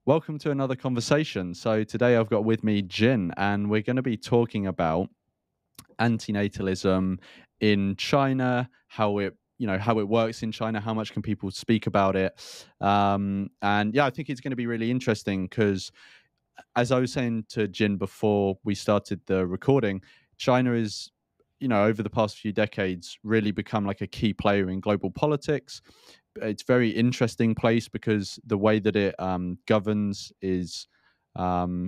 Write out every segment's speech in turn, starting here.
Welcome to another conversation. So today I've got with me Jin, and we're going to be talking about antinatalism in China, how it works in China, how much can people speak about it, and yeah, I think it's going to be really interesting because, as I was saying to Jin before we started the recording, China is, over the past few decades, really become like a key player in global politics. It's a very interesting place because the way that it governs is,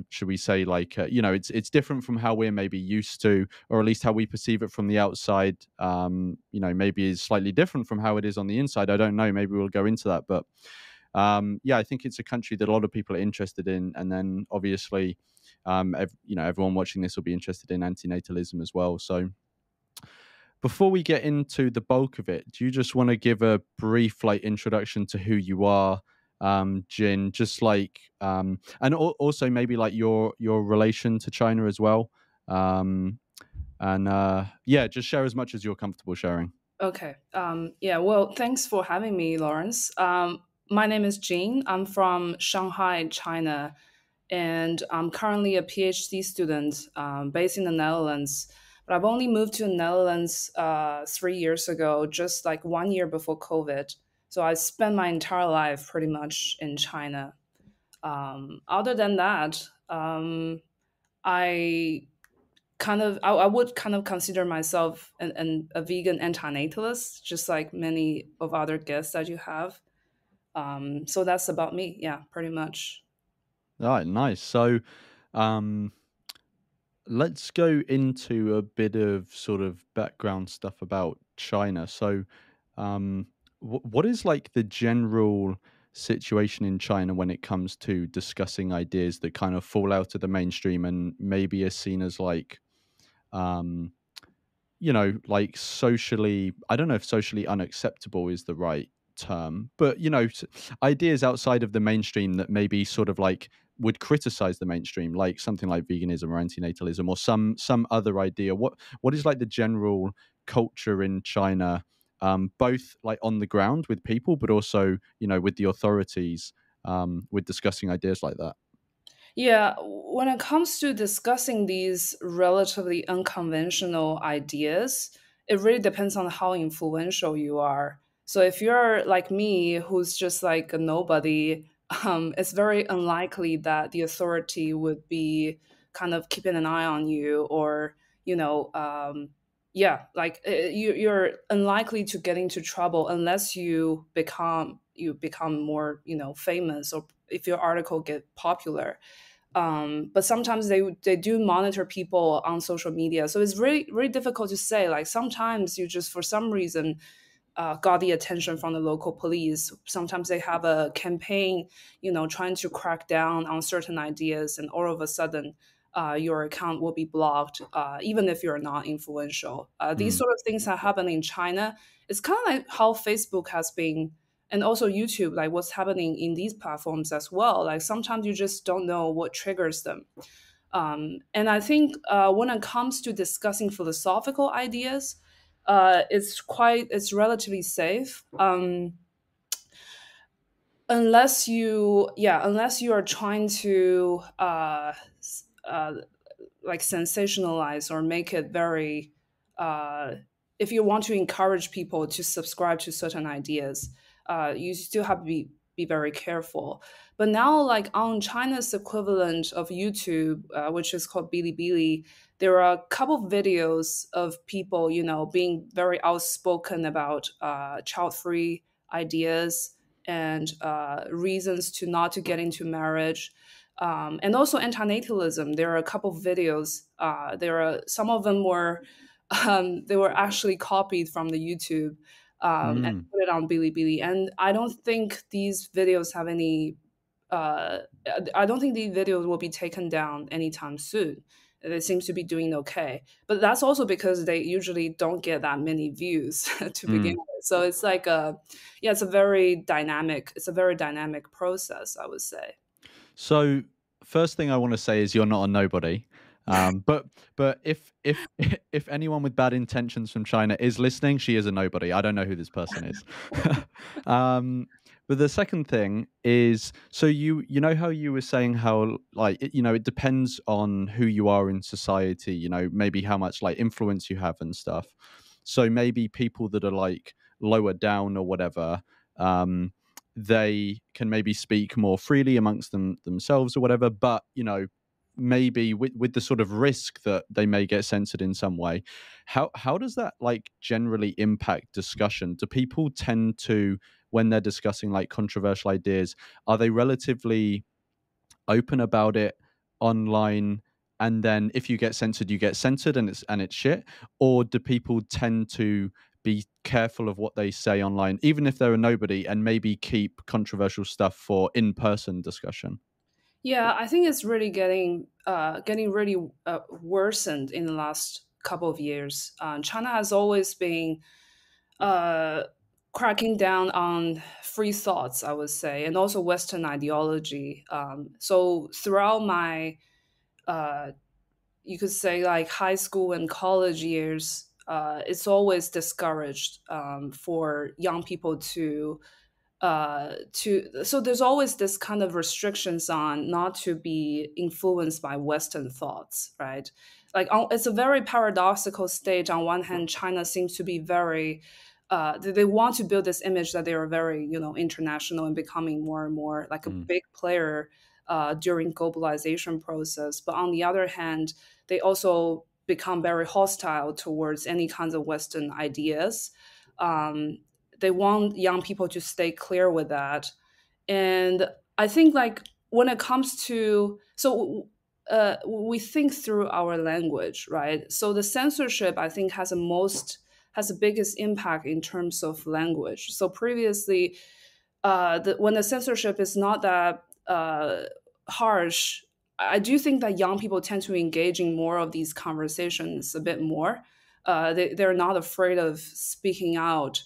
should we say, like it's different from how we're maybe used to, or at least how we perceive it from the outside. Maybe is slightly different from how it is on the inside. I don't know. Maybe we'll go into that, but yeah, I think it's a country that a lot of people are interested in, and then obviously, everyone watching this will be interested in antinatalism as well. So, before we get into the bulk of it, do you just want to give a brief introduction to who you are, Jin? Just and also maybe like your relation to China as well, and yeah, just share as much as you're comfortable sharing. Okay. Yeah. Well, thanks for having me, Lawrence. My name is Jean. I'm from Shanghai, China, and I'm currently a PhD student based in the Netherlands. But I've only moved to the Netherlands 3 years ago, just like 1 year before COVID. So I spent my entire life pretty much in China. Other than that, I I would kind of consider myself a vegan antinatalist, just like many of other guests that you have. So that's about me. Yeah, pretty much. All right, nice. So, um, let's go into a bit of sort of background stuff about China. So, um, what is like the general situation in China when it comes to discussing ideas that kind of fall out of the mainstream and maybe are seen as um, like socially, I don't know if socially unacceptable is the right term, but ideas outside of the mainstream that maybe sort of like would criticize the mainstream, like something like veganism or antinatalism or some other idea. What is like the general culture in China, both like on the ground with people, but also with the authorities, with discussing ideas like that. Yeah, when it comes to discussing these relatively unconventional ideas, it really depends on how influential you are. So if you're like me, who's just like a nobody, it's very unlikely that the authority would be kind of keeping an eye on you, or you know, yeah, like you're unlikely to get into trouble unless you become more famous, or if your article get popular. But sometimes they do monitor people on social media, so it's really difficult to say. Like sometimes you just for some reason got the attention from the local police. Sometimes they have a campaign, trying to crack down on certain ideas, and all of a sudden, your account will be blocked, even if you're not influential. These Mm, sort of things that happen in China. It's kind of like how Facebook has been, and also YouTube, like what's happening in these platforms as well. Like sometimes you just don't know what triggers them. And I think when it comes to discussing philosophical ideas, it's relatively safe, unless you are trying to like sensationalize or make it very uh, if you want to encourage people to subscribe to certain ideas, you still have to be very careful. But now, like on China's equivalent of YouTube, which is called Bilibili, there are a couple of videos of people, being very outspoken about child-free ideas and reasons to not to get into marriage, and also antinatalism. There are a couple of videos. There are some of them were they were actually copied from the YouTube, and mm. put it on Bilibili. And I don't think these videos have any. Uh, I don't think these videos will be taken down anytime soon. They seems to be doing okay, but that's also because they usually don't get that many views to begin Mm. with. So it's like yeah, it's a very dynamic process, I would say. So, first thing I want to say is you're not a nobody. But if if anyone with bad intentions from China is listening, she is a nobody. I don't know who this person is. um, But the second thing is, so you know how you were saying how like it depends on who you are in society, maybe how much like influence you have and stuff. So maybe people that are like lower down or whatever, um, they can maybe speak more freely amongst themselves or whatever. But maybe with the sort of risk that they may get censored in some way, how does that like generally impact discussion? Do people tend to, when they're discussing like controversial ideas, are they relatively open about it online, and then if you get censored, you get censored and it's shit? Or do people tend to be careful of what they say online, even if they're a nobody, and maybe keep controversial stuff for in-person discussion? Yeah, I think it's really getting really worsened in the last couple of years. China has always been uh, cracking down on free thoughts, I would say, and also Western ideology. So throughout my, uh, you could say, like high school and college years, it's always discouraged for young people to so there's always this kind of restrictions on not to be influenced by Western thoughts, right? Like it's a very paradoxical stage. On one hand, China seems to be very they want to build this image that they are very international and becoming more and more like a Mm, big player during globalization process. But on the other hand, they also become very hostile towards any kinds of Western ideas. um, they want young people to stay clear with that. And I think like when it comes to we think through our language, right? So the censorship, I think, has the biggest impact in terms of language. So previously, when the censorship is not that harsh, I do think that young people tend to engage in more of these conversations a bit more. They're not afraid of speaking out.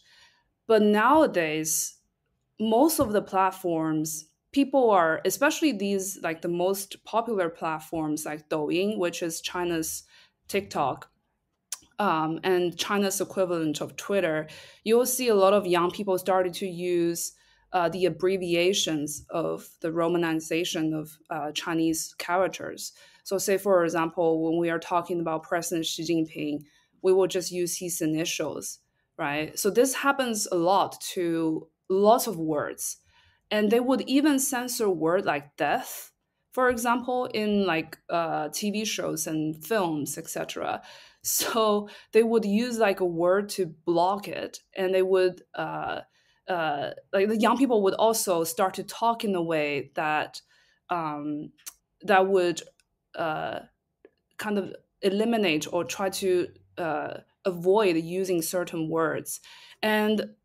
But nowadays, most of the platforms, people are, especially these like the most popular platforms like Douyin, which is China's TikTok, and China's equivalent of Twitter, you'll see a lot of young people started to use the abbreviations of the romanization of Chinese characters. So, say for example, when we are talking about President Xi Jinping, we will just use his initials, right? So this happens a lot to lots of words, and they would even censor word like death, for example, in like TV shows and films, etc. So they would use like a word to block it, and they would like the young people would also start to talk in a way that um, that would uh, kind of eliminate or try to avoid using certain words. And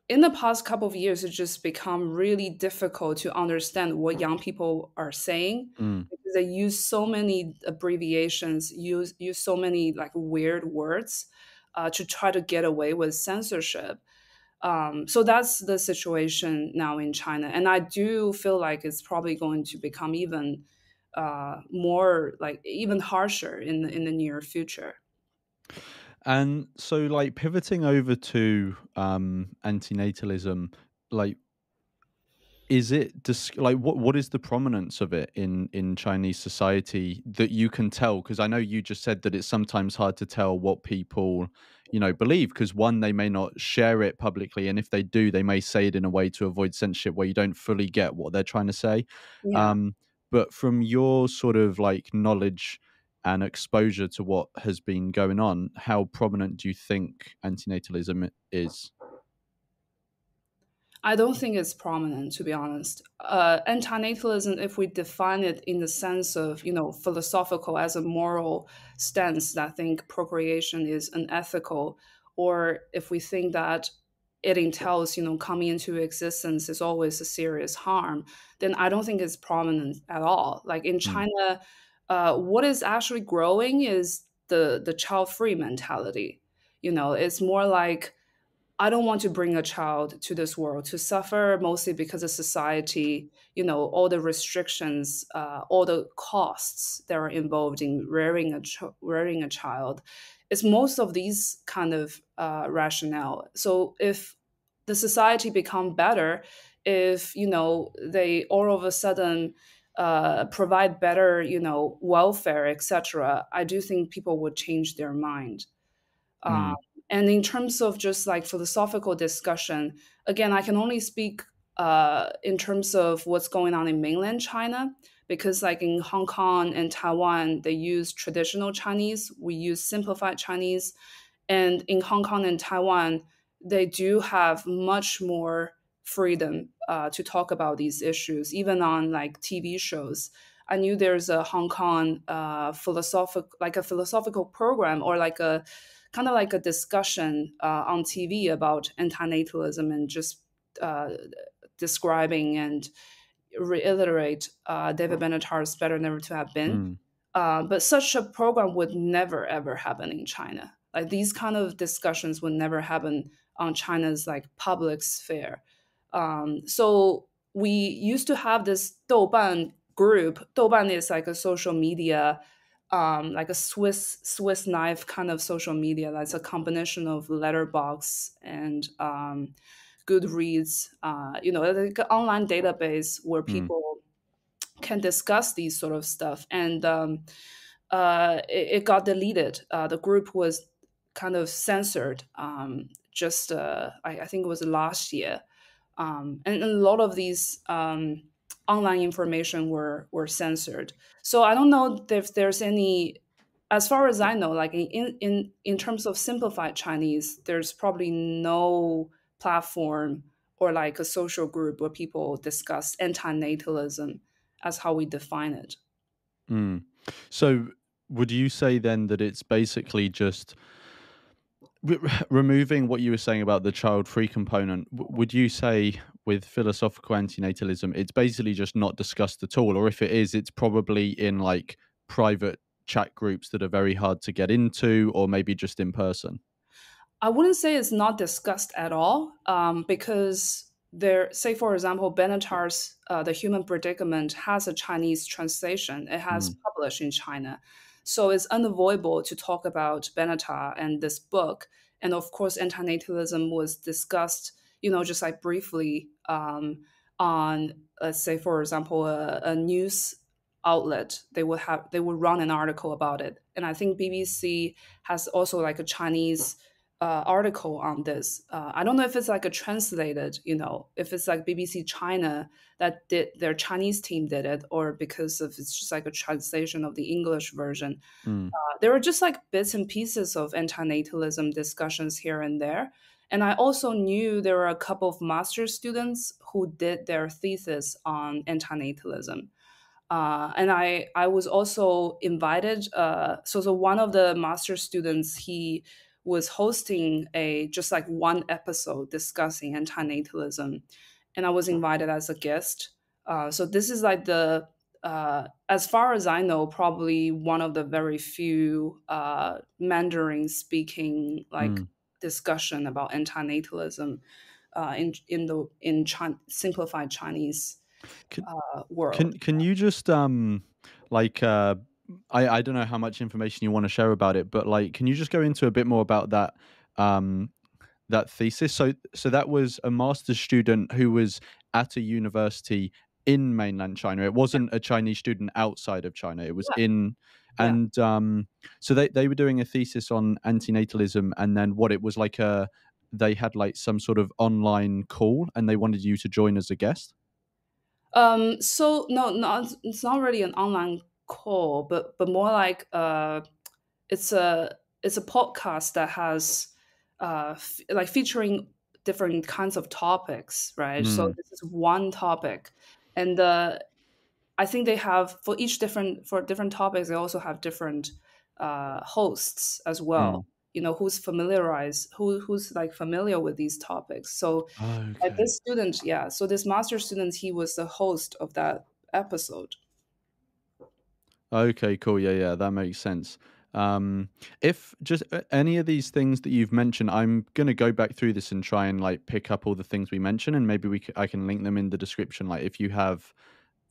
in the past couple of years, it's just become really difficult to understand what young people are saying mm. because they use so many abbreviations, use so many like weird words to try to get away with censorship. So that's the situation now in China, and I do feel like it's probably going to become even more like even harsher in the near future. And so, like, pivoting over to antinatalism, like, is it like what is the prominence of it in Chinese society that you can tell? Because I know you just said that it's sometimes hard to tell what people believe, because one, they may not share it publicly, and if they do, they may say it in a way to avoid censorship where you don't fully get what they're trying to say. Yeah. um but from your sort of like knowledge and exposure to what has been going on, how prominent do you think antinatalism is? I don't think it's prominent, to be honest. Antinatalism, if we define it in the sense of, philosophical as a moral stance that think procreation is unethical, or if we think that it entails, coming into existence is always a serious harm, then I don't think it's prominent at all. Like in Mm, China, what is actually growing is the child-free mentality. It's more like I don't want to bring a child to this world to suffer, mostly because of society, all the restrictions, all the costs that are involved in rearing a child. It's most of these kind of rationale. So if the society become better, if they all of a sudden provide better welfare, etc., I do think people would change their mind. um, Mm, and in terms of just like philosophical discussion, again, I can only speak in terms of what's going on in mainland China, because like in Hong Kong and Taiwan, they use traditional Chinese, we use simplified Chinese. And in Hong Kong and Taiwan, they do have much more freedom to talk about these issues, even on like TV shows. I knew there's a Hong Kong philosophical program, or like a kind of like a discussion on TV about antinatalism, and just uh, describing and reiterate David Benatar's "Better Never to Have Been." mm, But such a program would never ever happen in China. Like these kind of discussions would never happen on China's like public sphere. So we used to have this Douban group. Douban is like a social media, like a Swiss knife kind of social media. That's a combination of Letterbox and Goodreads. Like an online database where mm, people can discuss these sort of stuff. And it got deleted. The group was kind of censored. Just I think it was last year, and a lot of these online information were censored. So I don't know if there's any, as far as I know, like in terms of simplified Chinese, there's probably no platform or like a social group where people discuss antinatalism as how we define it. mm. So would you say then that it's basically just removing what you were saying about the child-free component? Would you say with philosophical antinatalism, it's basically just not discussed at all, or if it is, it's probably in like private chat groups that are very hard to get into, or maybe just in person? I wouldn't say it's not discussed at all, because there, say for example, Benatar's "The Human Predicament" has a Chinese translation. It has Mm, published in China, so it's unavoidable to talk about Benatar and this book. And of course, antinatalism was discussed, just like briefly on, let's say, for example, a news outlet. They would run an article about it, and I think BBC has also like a Chinese article on this. I don't know if it's like a translated, if it's like BBC China that did, their Chinese team did it, or because of it's just like a translation of the English version. mm, There were just like bits and pieces of antinatalism discussions here and there. And I also knew there were a couple of master students who did their thesis on antinatalism. And I was also invited. So one of the master students, he was hosting a just like one episode discussing antinatalism, and I was invited as a guest. So this is like the as far as I know, probably one of the very few Mandarin speaking like mm. discussion about antinatalism in simplified Chinese world. Can you just like I don't know how much information you want to share about it, but like can you just go into a bit more about that um that thesis? So that was a master's student who was at a university in mainland China. It wasn't a Chinese student outside of China. It was Yeah, in yeah. and so they were doing a thesis on antinatalism, and then what it was like a they had like some sort of online call and they wanted you to join as a guest. So no, it's not really an online call, but more like it's a podcast that has like featuring different kinds of topics, right? So Mm, this is one topic, and I think they have for different topics, they also have different hosts as mm. well. Who's like familiar with these topics. So like Okay. this student, yeah. So this master student, he was the host of that episode. Okay, cool. Yeah, yeah, that makes sense. If just any of these things that you've mentioned, I'm gonna go back through this and try and like pick up all the things we mentioned, and maybe I can link them in the description. Like if you have,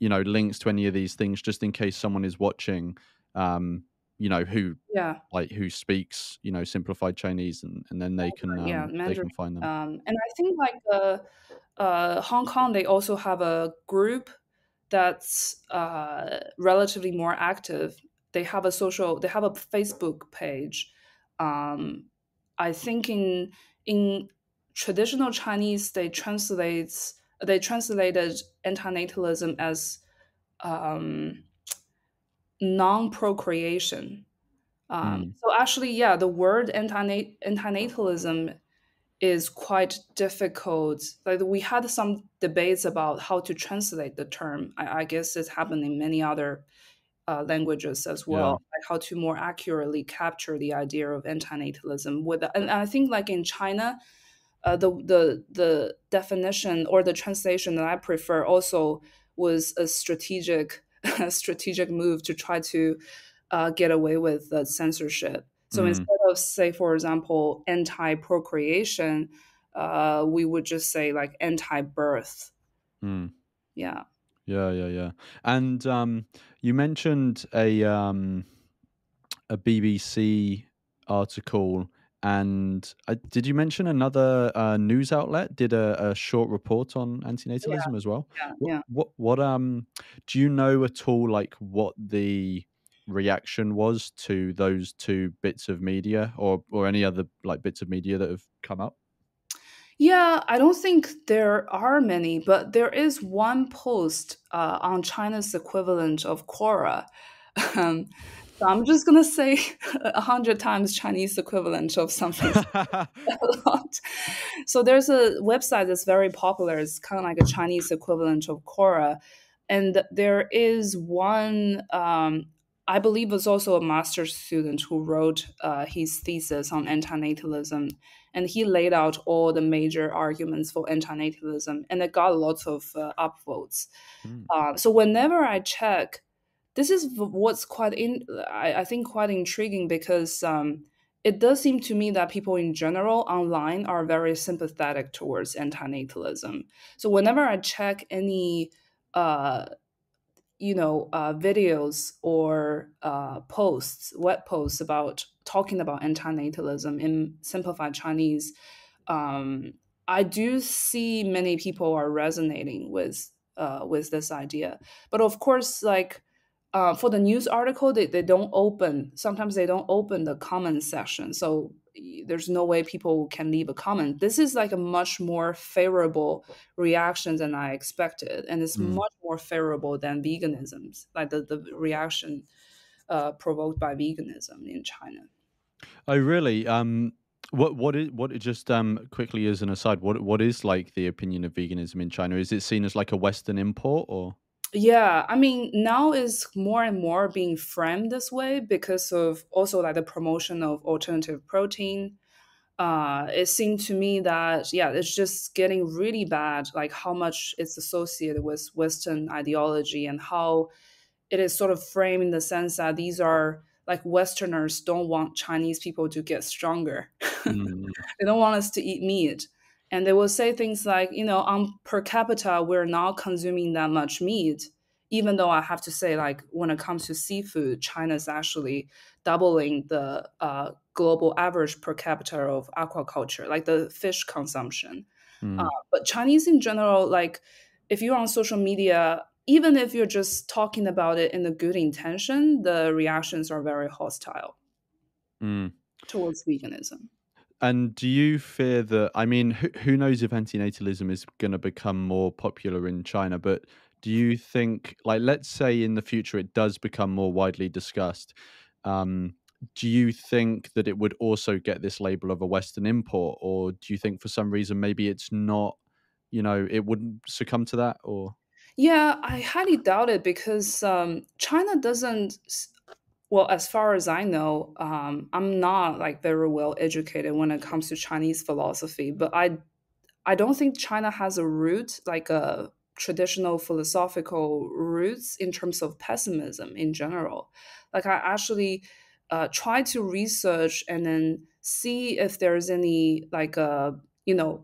links to any of these things, just in case someone is watching, um, who Yeah. speaks simplified Chinese, and then Yeah, they Mandarin. can find them. And I think like Hong Kong, they also have a group that's relatively more active. They have a Facebook page. Um, I think in traditional Chinese, they translated antinatalism as um, non-procreation. Mm, So actually, yeah, the word antinatalism is quite difficult. Like we had some debates about how to translate the term. I guess it's happened in many other languages as well, yeah. like how to more accurately capture the idea of antinatalism. And I think like in China, the definition or the translation that I prefer also was a strategic a strategic move to try to get away with the censorship. So Mm, instead of say, for example, anti-procreation, we would just say like anti-birth. mm. Yeah. Yeah, yeah, yeah. And you mentioned a BBC article, and did you mention another news outlet did a short report on Yeah, antinatalism as well? yeah, What yeah. do you know at all, like what the reaction was to those two bits of media, or any other like bits of media that have come up? Yeah, I don't think there are many, but there is one post on China's equivalent of Quora. Um, so I'm just gonna say 100 times Chinese equivalent of something a lot. So there's a website that's very popular. It's kind of like a Chinese equivalent of Quora, and there is one. I believe was also a master's student who wrote his thesis on antinatalism, and he laid out all the major arguments for antinatalism, and it got lots of upvotes. Mm, So whenever I check, this is what's I think quite intriguing because it does seem to me that people in general online are very sympathetic towards antinatalism. So whenever I check any uh, videos or posts, web posts about talking about antinatalism in simplified Chinese, um, I do see many people are resonating with this idea. But of course, like for the news article, they don't open. Sometimes they don't open the comment section, so there's no way people can leave a comment. This is like a much more favorable reaction than I expected, and it's mm. much more favorable than veganism's, like the reaction provoked by veganism in China. Oh, really? What just quickly as an aside, what is like the opinion of veganism in China? Is it seen as like a Western import, or? Yeah, I mean, now is more and more being framed this way because of also like the promotion of alternative protein. It seemed to me that yeah, it's just getting really bad, like how much it's associated with Western ideology and how it is sort of framed in the sense that these are like Westerners don't want Chinese people to get stronger. Mm, They don't want us to eat meat. And they will say things like, on per capita, we're not consuming that much meat. Even though I have to say, like, when it comes to seafood, China's actually doubling the global average per capita of aquaculture, like the fish consumption. mm, But Chinese in general, like, if you're on social media, even if you're just talking about it in a good intention, the reactions are very hostile mm. towards veganism. And do you fear that? I mean, who knows if antinatalism is going to become more popular in China? But do you think, like, let's say in the future it does become more widely discussed? Um, do you think that it would also get this label of a Western import, or do you think for some reason maybe it's not? It wouldn't succumb to that, or? Yeah, I highly doubt it because China doesn't. Well, as far as I know, I'm not like very well educated when it comes to Chinese philosophy, but I don't think China has a root, like a traditional philosophical roots in terms of pessimism in general. Like I actually try to research and then see if there's any like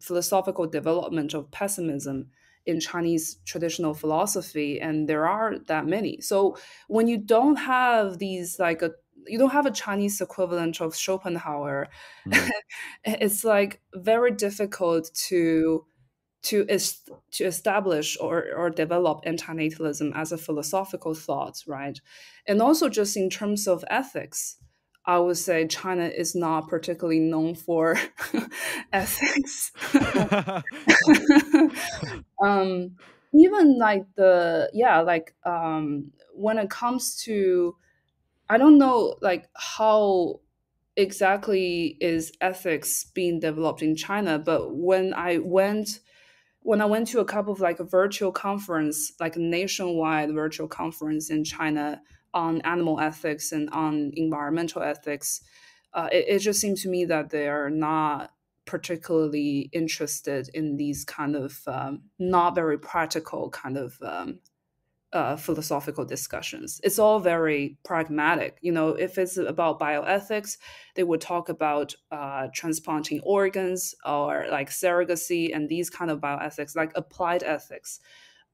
philosophical development of pessimism in Chinese traditional philosophy, and there are that many. So when you don't have these like you don't have a Chinese equivalent of Schopenhauer. Mm. It's like very difficult to establish or develop antinatalism as a philosophical thought, right? And also just in terms of ethics, I would say China is not particularly known for ethics. um, Even like when it comes to, I don't know like how exactly is ethics being developed in China, but when I went to a couple of like a virtual conference, like a nationwide virtual conference in China on animal ethics and on environmental ethics, it just seemed to me that they are not particularly interested in these kind of not very practical kind of philosophical discussions. It's all very pragmatic. If it's about bioethics, they would talk about transplanting organs or like surrogacy and these kind of bioethics, like applied ethics.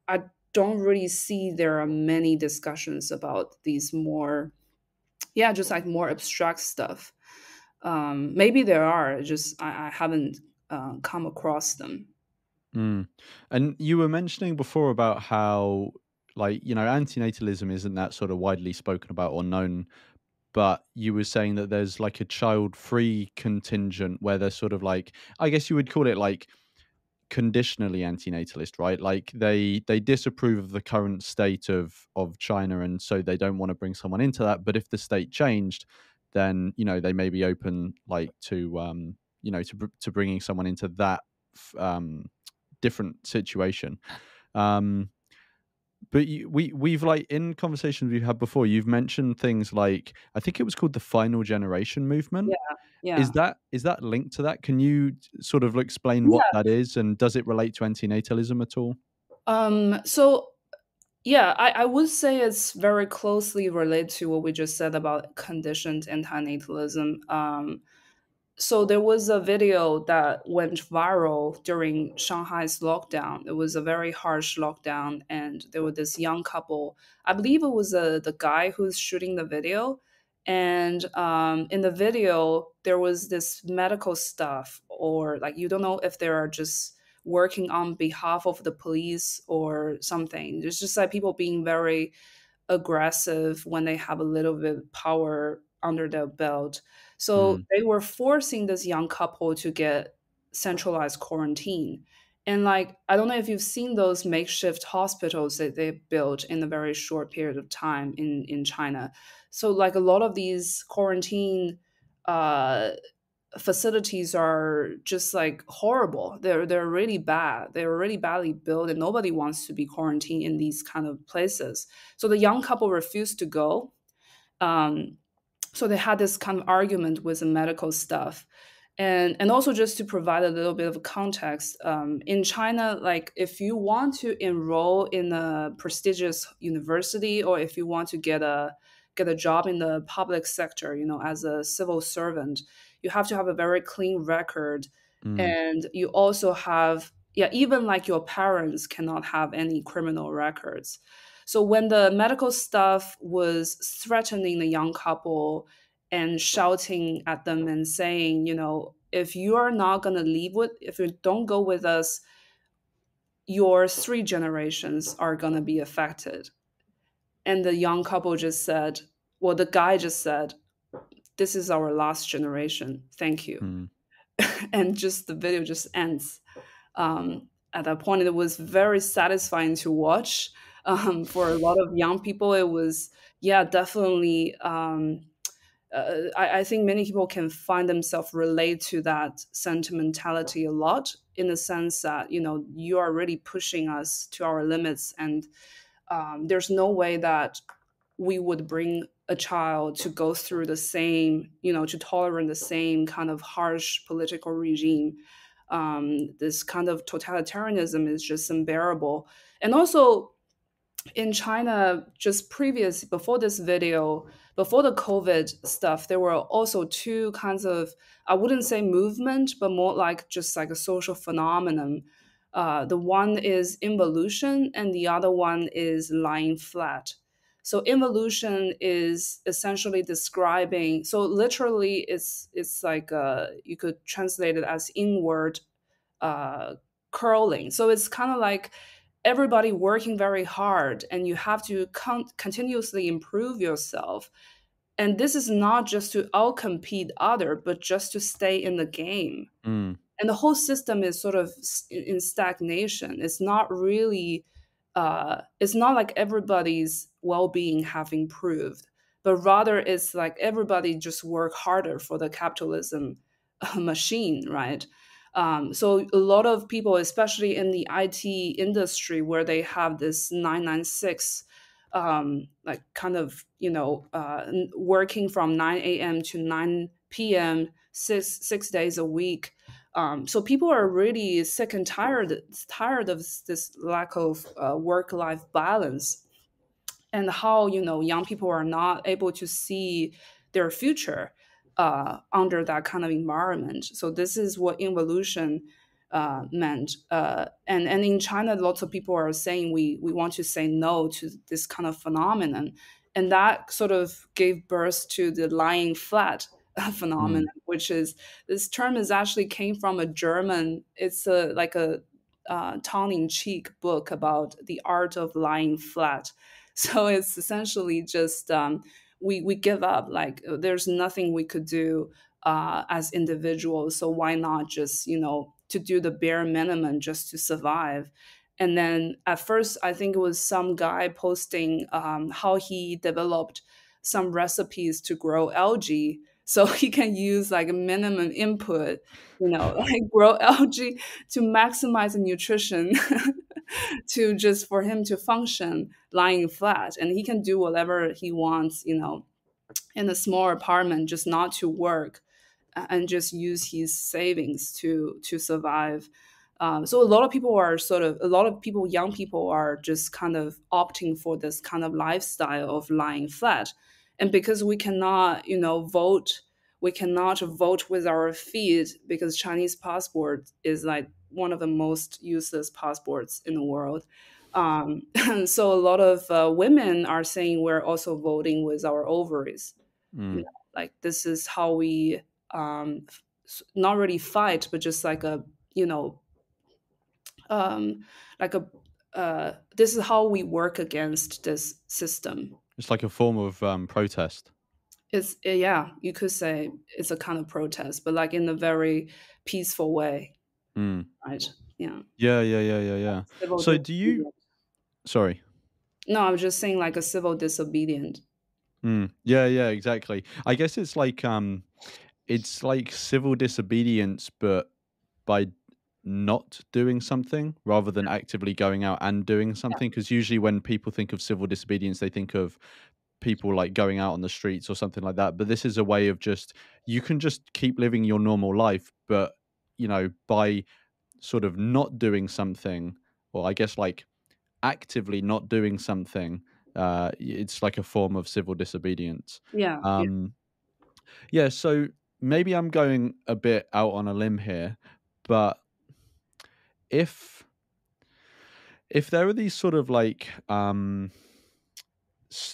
I don't really see there are many discussions about these more, yeah, just like more abstract stuff. Maybe there are, just I haven't come across them. Mm. And you were mentioning before about how, like, antinatalism isn't that sort of widely spoken about or known, but you were saying that there's like a child-free contingent where they're sort of like, I guess you would call it like conditionally antinatalist, right? Like they disapprove of the current state of China, and so they don't want to bring someone into that. But if the state changed, then they may be open like to to bringing someone into that different situation. Um, but we've like in conversations we've had before, you've mentioned things like I think it was called the Final Generation movement. Yeah, Is yeah. that linked to that? Can you sort of explain what Yeah. that is, and does it relate to antinatalism at all? So yeah, I would say it's very closely related to what we just said about conditioned antinatalism. So there was a video that went viral during Shanghai's lockdown. It was a very harsh lockdown, and there was this young couple. I believe it was the guy who's shooting the video, and in the video there was this medical stuff, or like you don't know if they are just working on behalf of the police or something. There's just like people being very aggressive when they have a little bit of power under their belt. So Mm, they were forcing this young couple to get centralized quarantine. And like, I don't know if you've seen those makeshift hospitals that they built in a very short period of time in China. So like a lot of these quarantine uh, facilities are just like horrible. They're really bad. They're really badly built, and nobody wants to be quarantined in these kind of places. So the young couple refused to go. Um, so they had this kind of argument with the medical staff. And also just to provide a little bit of context, in China, like if you want to enroll in a prestigious university, or if you want to get a job in the public sector, as a civil servant, you have to have a very clean record. mm, And you also have, yeah, even like your parents cannot have any criminal records. So when the medical staff was threatening the young couple and shouting at them and saying, if you are not going to if you don't go with us, your three generations are going to be affected. And the young couple just said, well, the guy just said, this is our last generation. Thank you. mm, And just the video just ends. At that point, it was very satisfying to watch. For a lot of young people, it was, yeah, definitely. I think many people can find themselves relate to that sentimentality a lot, in the sense that you are really pushing us to our limits, and there's no way that we would bring a child to go through the same, to tolerate the same kind of harsh political regime. This kind of totalitarianism is just unbearable. And also, in China, just before this video, before the COVID stuff, there were also two kinds of, I wouldn't say movement, but more like just like a social phenomenon. The one is involution, and the other one is lying flat. So involution is essentially describing. So literally, it's like you could translate it as inward uh, curling. So it's kind of like everybody working very hard, and you have to continuously improve yourself. And this is not just to outcompete other, but just to stay in the game. Mm. And the whole system is sort of in stagnation. It's not really it's not like everybody's well-being have improved, but rather it's like everybody just work harder for the capitalism machine, right? So a lot of people, especially in the IT industry, where they have this 996 like kind of working from 9 a.m. to 9 p.m. six days a week. So people are really sick and tired of this lack of work life balance, and how young people are not able to see their future under that kind of environment. So this is what involution meant. And in China, lots of people are saying we want to say no to this kind of phenomenon, and that sort of gave birth to the lying flat phenomenon, Mm. which is, this term is actually came from a German. It's like a tongue-in-cheek book about the art of lying flat. So it's essentially just we give up. Like there's nothing we could do as individuals. So why not just to do the bare minimum just to survive? And then at first, I think it was some guy posting how he developed some recipes to grow algae, so he can use like a minimum input, like grow algae to maximize the nutrition to just for him to function lying flat, and he can do whatever he wants, in a small apartment, just not to work, and just use his savings to survive. So a lot of people, young people, are just kind of opting for this kind of lifestyle of lying flat. And because we cannot, vote, we cannot vote with our feet, because Chinese passport is like one of the most useless passports in the world. And so a lot of women are saying we're also voting with our ovaries. Mm. Like this is how we not really fight, but just like a you know um, like a this is how we work against this system. It's like a form of protest. It's yeah, you could say it's a kind of protest, but like in a very peaceful way, Mm. right? Yeah, Yeah, yeah, yeah, yeah, yeah. civil So do you? disobedience. Sorry. No, I was just saying like a civil disobedience. Mm. Yeah, yeah, exactly. I guess it's like civil disobedience, but by not doing something rather than actively going out and doing Yeah, something. Because usually when people think of civil disobedience, they think of people like going out on the streets or something like that. But this is a way of just, you can just keep living your normal life, but by sort of not doing something, or I guess like actively not doing something, it's like a form of civil disobedience. yeah, yeah, Um, yeah, so maybe I'm going a bit out on a limb here, but if if there are these sort of like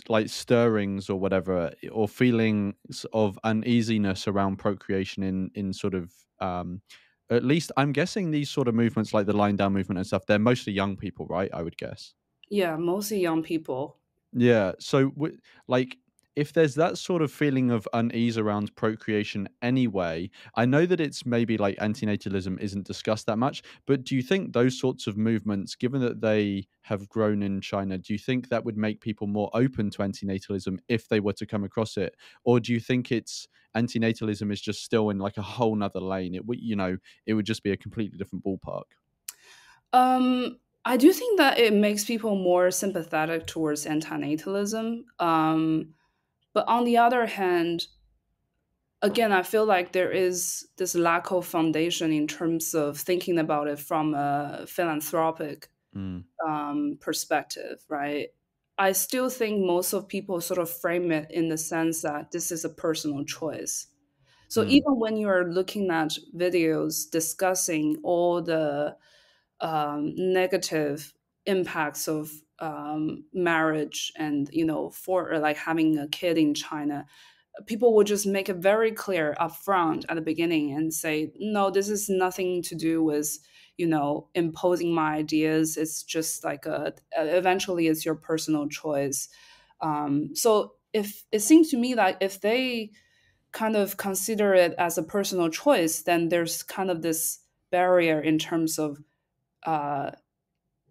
like stirrings or whatever, or feelings of uneasiness around procreation in sort of at least I'm guessing these sort of movements like the lying down movement and stuff, they're mostly young people, right? I would guess. yeah. Mostly young people. Yeah. So, like, if there's that sort of feeling of unease around procreation anyway, I know that it's maybe like antinatalism isn't discussed that much, but do you think those sorts of movements, given that they have grown in China, do you think that would make people more open to antinatalism if they were to come across it? Or do you think it's antinatalism is just still in like a whole nother lane? It would, it would just be a completely different ballpark. I do think that it makes people more sympathetic towards antinatalism. But on the other hand, again, I feel like there is this lack of foundation in terms of thinking about it from a philanthropic Mm, perspective, right? I still think most of people sort of frame it in the sense that this is a personal choice. So mm, even when you are looking at videos discussing all the negative impacts of marriage and for like having a kid in China, people will just make it very clear upfront at the beginning and say, no, this is nothing to do with imposing my ideas. It's just like eventually it's your personal choice. So if it seems to me that if they kind of consider it as a personal choice, then there's kind of this barrier in terms of uh,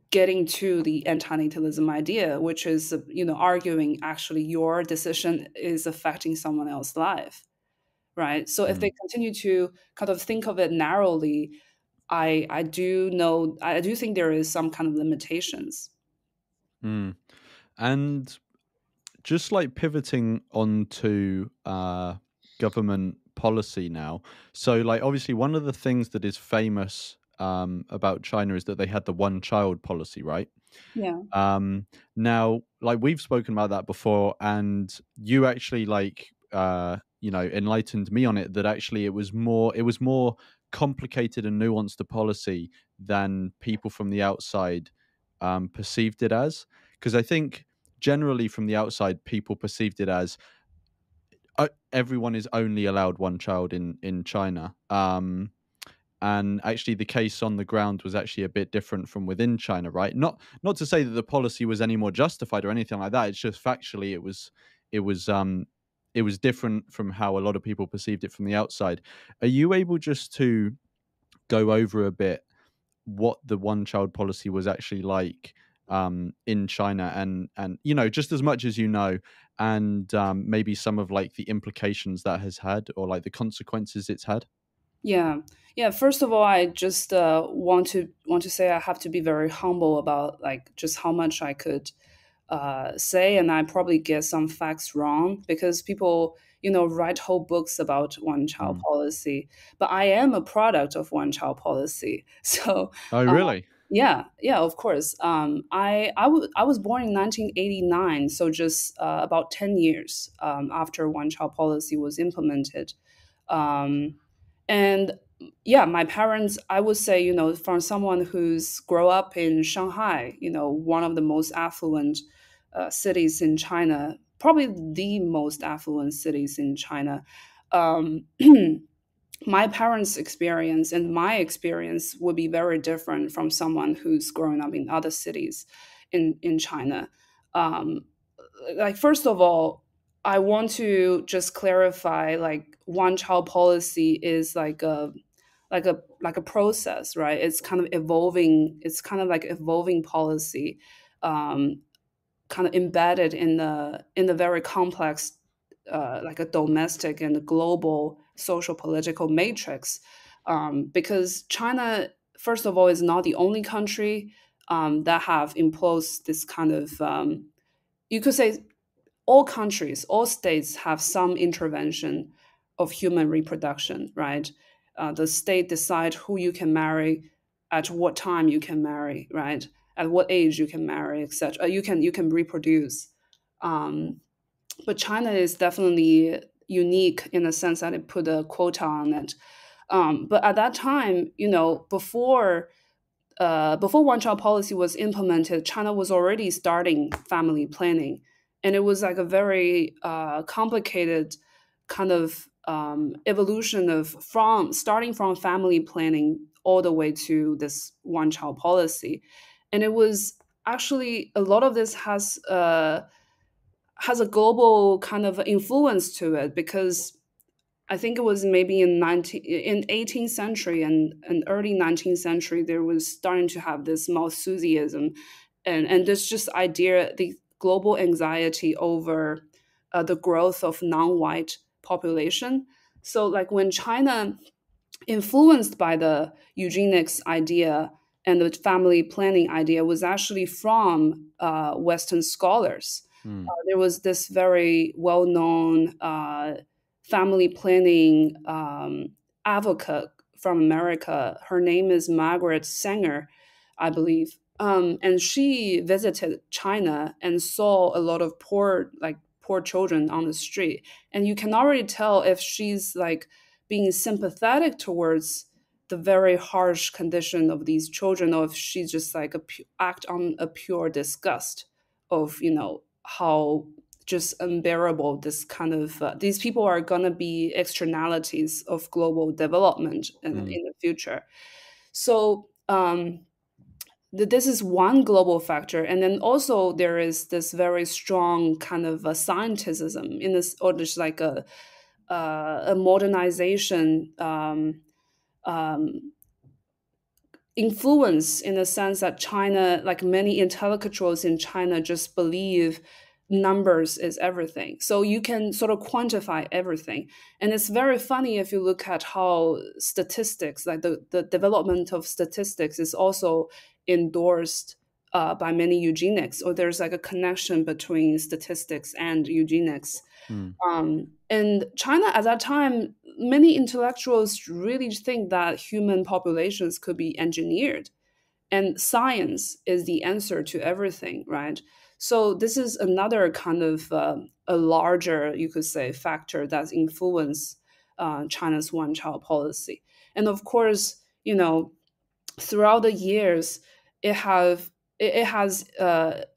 getting to the antinatalism idea, which is arguing actually your decision is affecting someone else's life, right? So if they Mm. continue to kind of think of it narrowly, I do think there is some kind of limitations. Mm. And just like pivoting onto government policy now. So, like, obviously, one of the things that is famous about China is that they had the one child policy, right? Yeah. Now, like, we've spoken about that before, and you actually enlightened me on it, that actually it was more complicated and nuanced a policy than people from the outside perceived it as. Because I think generally from the outside, people perceived it as everyone is only allowed one child in China. And actually, the case on the ground was actually a bit different from within China, right? Not to say that the policy was any more justified or anything like that. It's just factually, it was different from how a lot of people perceived it from the outside. Are you able just to go over a bit what the one child policy was actually like in China, and just as much as and maybe some of like the implications that has had, or like the consequences it's had? Yeah, yeah. First of all, I just want to say I have to be very humble about like just how much I could say, and I probably get some facts wrong because people write whole books about one child Mm. policy. But I am a product of one child policy, so Oh, uh, really? yeah, yeah, of course. I was born in 1989, so just about 10 years after one child policy was implemented. Um, and yeah, my parents, I would say, from someone who's grow up in Shanghai, one of the most affluent cities in China, probably the most affluent cities in China. Um, my parents' experience and my experience would be very different from someone who's growing up in other cities in China. Um, like first of all, I want to just clarify like one child policy is like a process, right? It's kind of evolving. It's kind of like evolving policy, um, kind of embedded in the very complex, like a domestic and global social political matrix. Because China, first of all, is not the only country that have imposed this kind of you could say all countries, all states have some intervention of human reproduction, right? The state decide who you can marry, at what time you can marry, right? At what age you can marry, etc. You can reproduce. Um, but China is definitely unique in the sense that it put a quota on it. But at that time, before one child policy was implemented, China was already starting family planning, and it was like a very complicated kind of evolution of from starting from family planning all the way to this one child policy, and it was actually a lot of this has a global kind of influence to it because I think it was maybe in 18th century and early 19th century there was starting to have this Malthusianism and this just idea, the global anxiety over the growth of non-white population. So like when China, influenced by the eugenics idea and the family planning idea, was actually from Western scholars. Mm. There was this very well-known family planning advocate from America. Her name is Margaret Sanger, I believe. And she visited China and saw a lot of poor children on the street. And you can already tell if she's like being sympathetic towards the very harsh condition of these children, or if she just like act on a pure disgust of how just unbearable this kind of these people are going to be externalities of global development in the future. So this is one global factor, and then also there is this very strong kind of a scientism in this, or just like a modernization influence, in the sense that China, like many intellectuals in China, just believe numbers is everything. So you can sort of quantify everything. And it's very funny if you look at how statistics, like the development of statistics, is also endorsed by many eugenics, or there's like a connection between statistics and eugenics. And China at that time, many intellectuals really think that human populations could be engineered, and science is the answer to everything, right? So this is another kind of a larger, you could say, factor that's influenced China's one-child policy. And of course, throughout the years, it has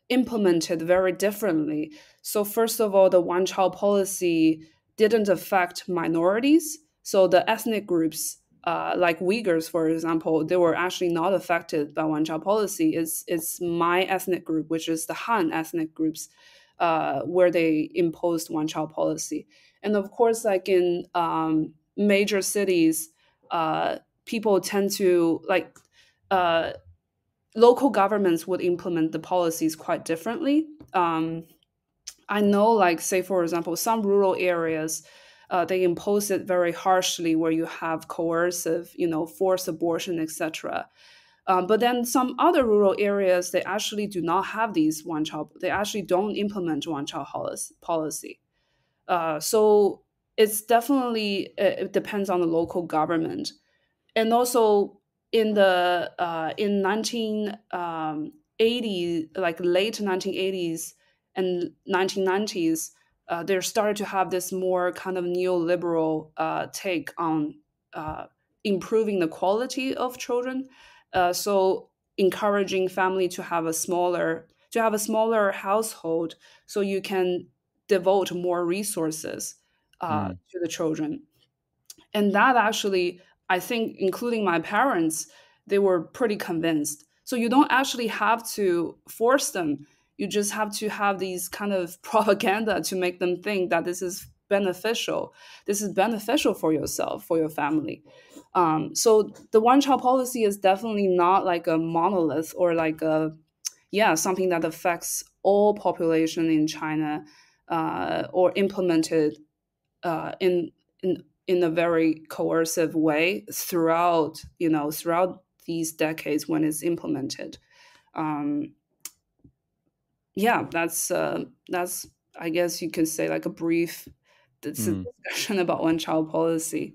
implemented very differently. So first of all, the one-child policy didn't affect minorities. So the ethnic groups, like Uyghurs, for example, they were actually not affected by one-child policy. It's my ethnic group, which is the Han ethnic groups, where they imposed one-child policy. And of course, like in major cities, people tend to like local governments would implement the policies quite differently. I know, like, say, for example, some rural areas, they impose it very harshly, where you have coercive, forced abortion, etc. But then some other rural areas, they actually do not have these one child. They actually don't implement one child policy. So it's definitely, it depends on the local government. And also in 1980, like late 1980s and 1990s, there started to have this more kind of neoliberal take on improving the quality of children. So encouraging family to have a smaller household, so you can devote more resources to the children. And that actually, I think, including my parents, they were pretty convinced. So you don't actually have to force them. You just have to have these kind of propaganda to make them think that this is beneficial. This is beneficial for yourself, for your family. So the one child policy is definitely not like a monolith, or like something that affects all population in China, or implemented in a very coercive way throughout these decades when it's implemented. Um, that's I guess you can say like a brief discussion about one child policy.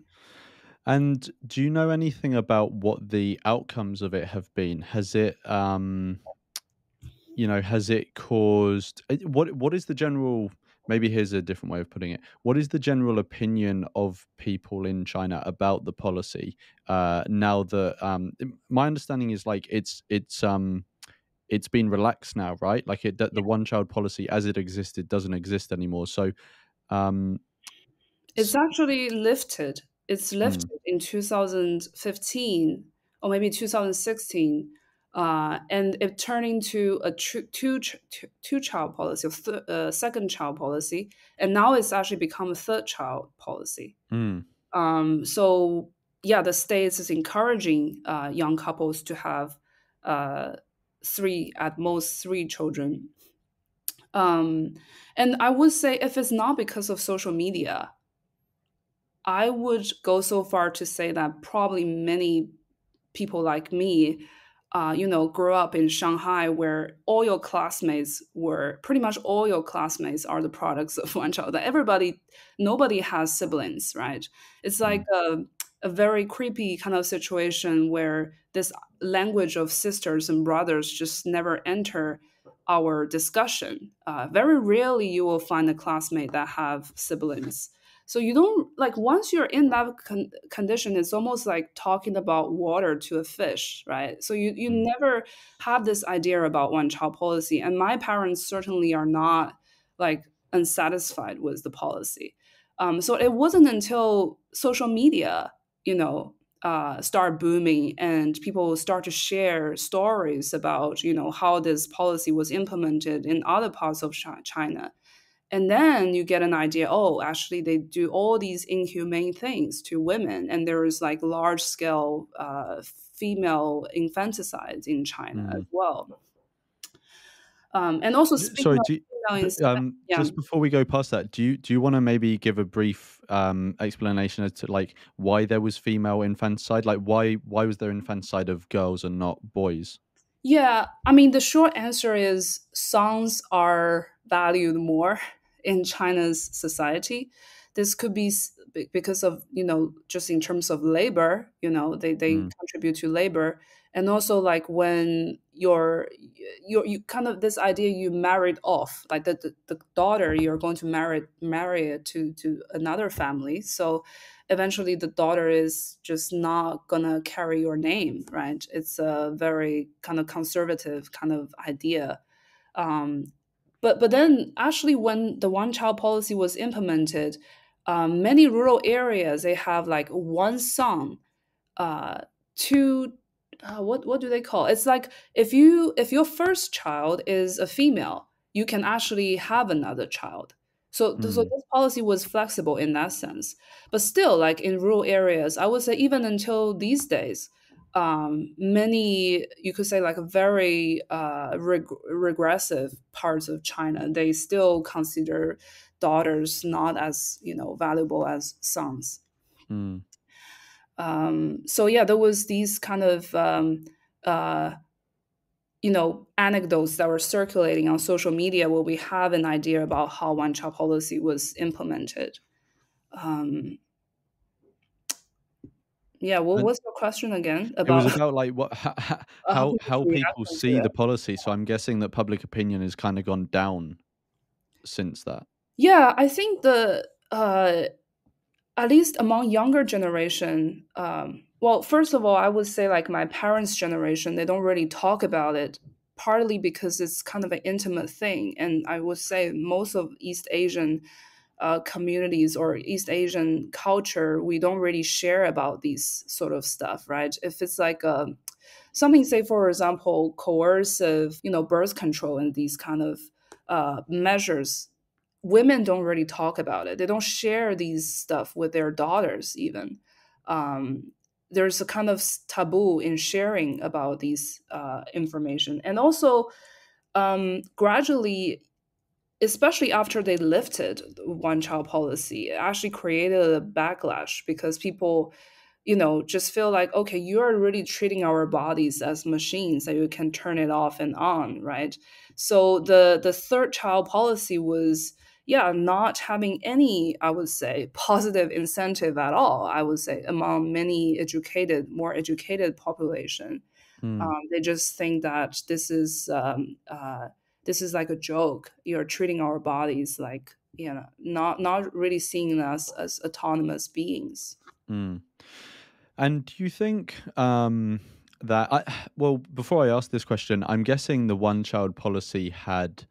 And do you know anything about what the outcomes of it have been? Has it, has it caused what is the general? Maybe here's a different way of putting it. What is the general opinion of people in China about the policy now that my understanding is like it's been relaxed now, right? Like the one child policy as it existed doesn't exist anymore. So um, It's actually lifted. It's mm, lifted in 2015 or maybe 2016, and it turned into a two child policy, or second child policy, and now it's actually become a third child policy. mm, So yeah, the states is encouraging young couples to have at most three children. And I would say, if it's not because of social media, I would go so far to say that probably many people like me, grew up in Shanghai, where pretty much all your classmates are the products of one child. Nobody has siblings, right? It's like mm, a very creepy kind of situation where this language of sisters and brothers just never enter our discussion. Very rarely you will find a classmate that have siblings. So you don't like once you're in that condition, it's almost like talking about water to a fish, right? So you Mm. never have this idea about one child policy, and my parents certainly are not like unsatisfied with the policy. So it wasn't until social media, you know, start booming and people start to share stories about, you know, how this policy was implemented in other parts of China. And then you get an idea, oh, actually, they do all these inhumane things to women. And there is like large scale female infanticide in China as Mm. well. And also, speaking Sorry, of female yeah. just before we go past that, do you want to maybe give a brief explanation as to like why there was female infanticide? Like why was there infanticide of girls and not boys? Yeah, I mean, the short answer is sons are valued more in China's society. This could be because of, you know, just in terms of labor, you know, they Mm. contribute to labor. And also like when you kind of this idea you married off, like the daughter you're going to marry it to another family. So eventually the daughter is just not gonna carry your name, right? It's a very kind of conservative kind of idea. Um, but then actually when the one child policy was implemented, many rural areas they have like one son, uh, two. What do they call? It's like if your first child is a female, you can actually have another child. So Mm. this policy was flexible in that sense. But still, like in rural areas, I would say even until these days, many you could say like a very regressive parts of China, they still consider daughters not as, you know, valuable as sons. Mm. So yeah, there was these kind of uh, you know, anecdotes that were circulating on social media where we have an idea about how one child policy was implemented. Um, yeah, what And was your question again it was about about like what how how people's how people reaction to see the it? policy. So I'm guessing that public opinion has kind of gone down since that. Yeah, I think the at least among younger generation, well, first of all, I would say like my parents' generation, they don't really talk about it, partly because it's kind of an intimate thing, and I would say most of East Asian communities or East Asian culture, we don't really share about these sort of stuff, right? If it's like something, say for example, coercive, you know, birth control and these kind of measures, women don't really talk about it. They don't share these stuff with their daughters even. There's a kind of taboo in sharing about these information, and also gradually, especially after they lifted the one child policy, it actually created a backlash because people, you know, just feel like, okay, you're really treating our bodies as machines that you can turn it off and on, right? So the third child policy was, yeah, not having any, I would say, positive incentive at all, I would say, among many educated, more educated population. Mm. They just think that this is like a joke. You're treating our bodies like, you know, not really seeing us as autonomous beings. Mm. And do you think that well, before I ask this question, I'm guessing the one child policy had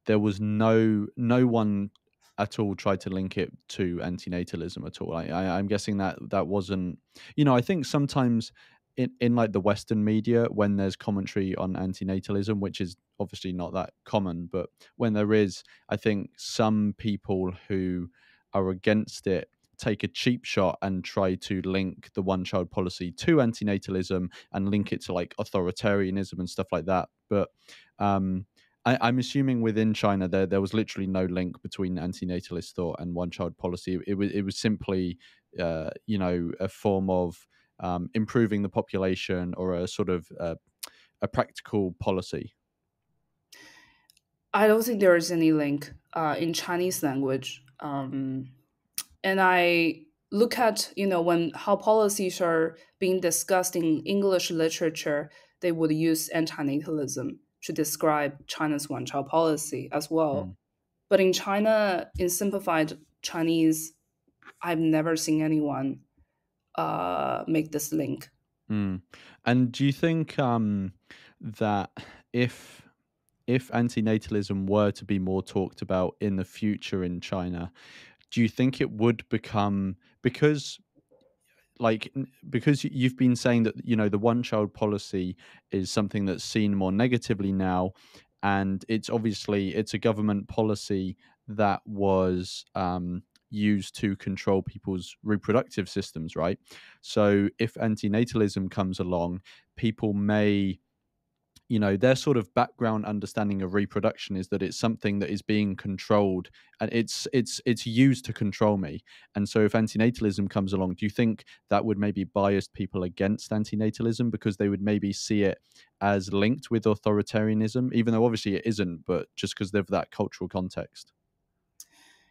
there was no one at all tried to link it to antinatalism at all. I'm guessing that that wasn't, you know, I think sometimes in like the Western media when there's commentary on antinatalism, which is obviously not that common, but when there is, I think some people who are against it take a cheap shot and try to link the one child policy to antinatalism and link it to like authoritarianism and stuff like that. But I'm assuming within China there was literally no link between antinatalist thought and one child policy. It was simply you know, a form of improving the population or a sort of a practical policy. I don't think there is any link in Chinese language. And I look at, you know, when how policies are being discussed in English literature, they would use antinatalism to describe China's one-child policy as well. Mm. But in China, in simplified Chinese, I've never seen anyone make this link. Mm. And do you think that if antinatalism were to be more talked about in the future in China, do you think it would become, because because you've been saying that, the one child policy is something that's seen more negatively now, and it's a government policy that was used to control people's reproductive systems, right? So if antinatalism comes along, people may, their sort of background understanding of reproduction is that it's something that is being controlled, and it's used to control me. And so if antinatalism comes along, do you think that would maybe bias people against antinatalism, because they would maybe see it as linked with authoritarianism, even though obviously it isn't, but just because of that cultural context?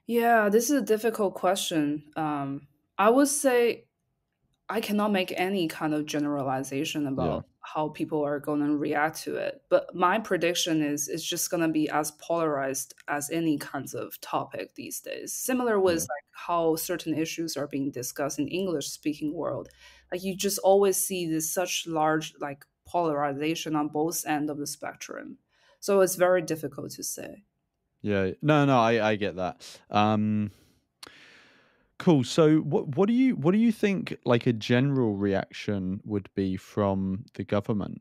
Yeah, this is a difficult question. I would say I cannot make any kind of generalization Yeah. about how people are going to react to it. But my prediction is it's just going to be as polarized as any kinds of topic these days. Similar with Yeah. like how certain issues are being discussed in English speaking world. Like you just always see this such large like polarization on both end of the spectrum. So it's very difficult to say. Yeah. No, I get that. Cool. So what do you think like a general reaction would be from the government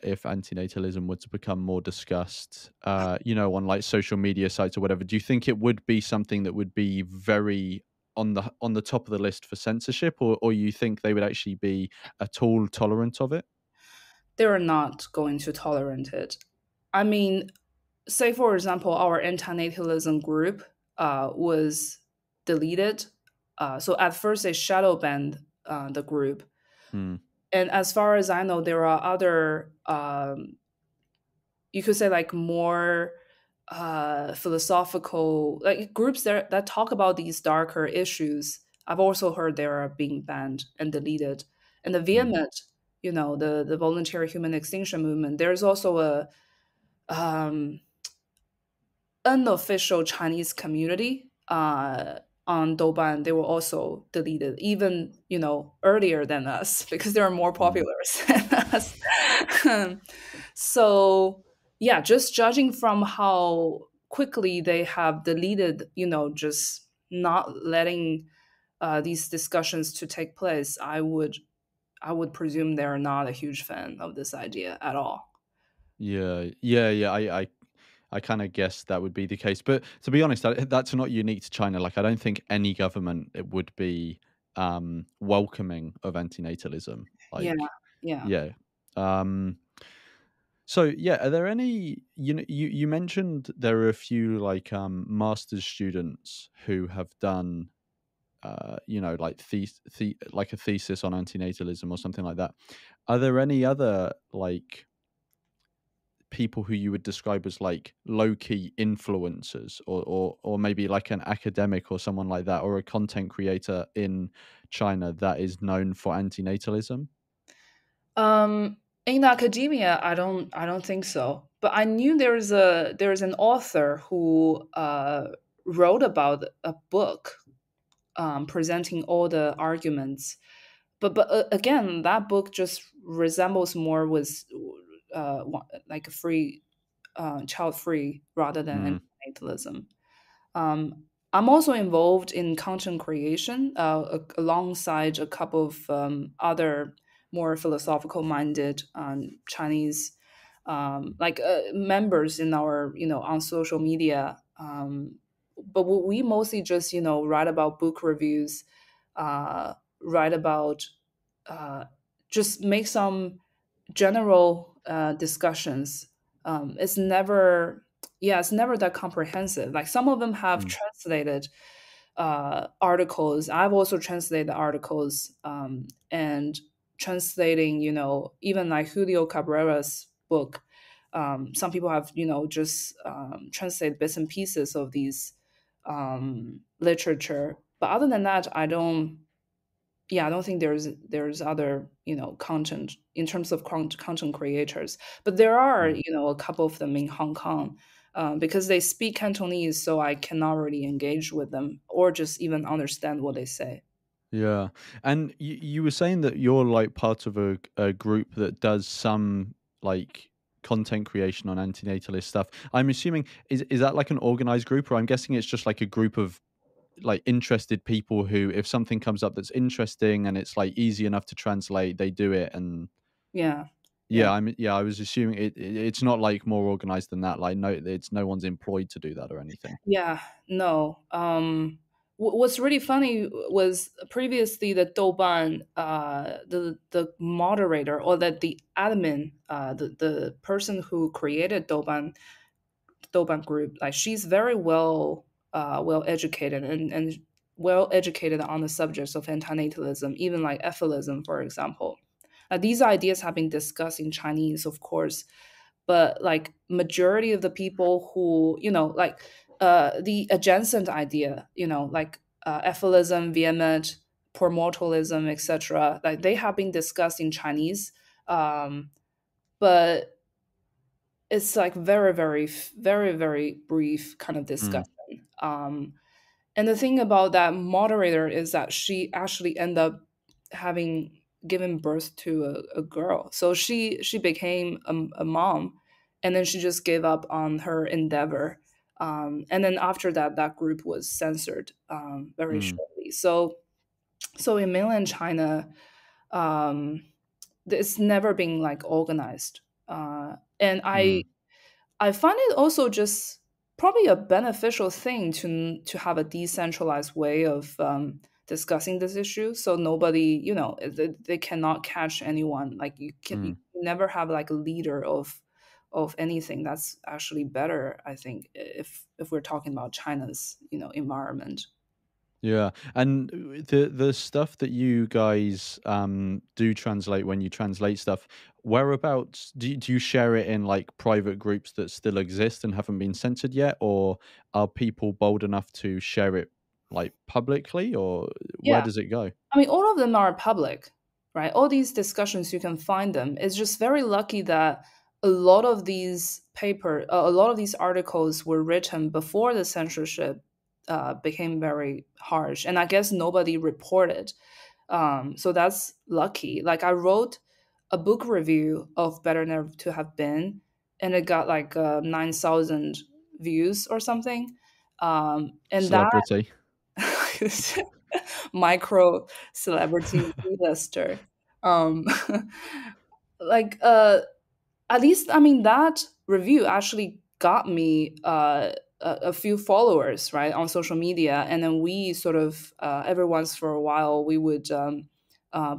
if antinatalism were to become more discussed, on like social media sites or whatever? Do you think it would be something that would be very on the top of the list for censorship, or you think they would actually be at all tolerant of it? They're not going to tolerate it. I mean, say for example, our antinatalism group was deleted. So at first they shadow banned the group, Hmm. and as far as I know, there are other you could say like more philosophical like groups that talk about these darker issues. I've also heard they are being banned and deleted. And the Hmm. vehement, the voluntary human extinction movement. There's also a um, unofficial Chinese community on Douban. They were also deleted, even earlier than us because they are more Hmm. popular than us. So yeah, just judging from how quickly they have deleted, just not letting these discussions to take place, I would presume they're not a huge fan of this idea at all. Yeah, yeah. I kind of guessed that would be the case. But to be honest, that's not unique to China. Like, I don't think any government it would be welcoming of antinatalism. Yeah, Like, yeah. yeah. Um, so yeah, are there any? You mentioned there are a few like master's students who have done like like a thesis on antinatalism or something like that. Are there any other like people who you would describe as like low key influencers, or maybe like an academic or someone like that, or a content creator in China that is known for antinatalism? In academia, I don't think so. But I knew there's an author who wrote about a book presenting all the arguments. But again, that book just resembles more with like a free child free rather than Mm, antinatalism. I'm also involved in content creation alongside a couple of other more philosophical minded Chinese like members in our on social media. But we mostly just write about book reviews, write about uh, just make some general discussions. It's never, yeah, it's never that comprehensive. Like some of them have mm, translated articles. I've also translated articles and translating, even like Julio Cabrera's book. Some people have, just translated bits and pieces of these literature. But other than that, I don't think there's other content in terms of content creators, but there are mm, a couple of them in Hong Kong. because they speak Cantonese, so I cannot really engage with them or just even understand what they say. Yeah. And you were saying that you're like part of a group that does some like content creation on antinatalist stuff. I'm assuming is that like an organized group, or I'm guessing it's just like a group of like interested people who, if something comes up that's interesting and it's like easy enough to translate, they do it. And Yeah, yeah. yeah, I was assuming it's not like more organized than that. Like no, it's no one's employed to do that or anything. Yeah, no. What's really funny was previously the Douban, the moderator or the admin, the person who created Douban group, like she's very well educated and well educated on the subjects of antinatalism, even like ethylism, for example. These ideas have been discussed in Chinese, of course, but like majority of the people who like the adjacent idea, like ethylism, vehement, promotalism, etc., like they have been discussed in Chinese, but it's like very brief kind of Mm, discussion. And the thing about that moderator is that she actually ended up having given birth to a girl. So she became a mom, and then she just gave up on her endeavor. And then after that, that group was censored very mm, shortly. So in mainland China, um, it's never been like organized. And mm, I find it also just probably a beneficial thing to have a decentralized way of discussing this issue. So nobody, they cannot catch anyone. Like you mm. never have like a leader of anything. That's actually better, I think, if we're talking about China's environment. Yeah, and the stuff that you guys do translate, when you translate stuff, whereabouts do you share it in like private groups that still exist and haven't been censored yet, or are people bold enough to share it like publicly, or where Yeah. does it go? I mean, all of them are public, right? All these discussions, you can find them. It's just very lucky that a lot of these articles were written before the censorship became very harsh, and I guess nobody reported. So that's lucky. Like I wrote a book review of Better Never to Have Been, and it got like 9,000 views or something. And that Celebrity. micro celebrity lister. Um, like at least I mean that review actually got me a few followers right on social media, and then we sort of every once for a while we would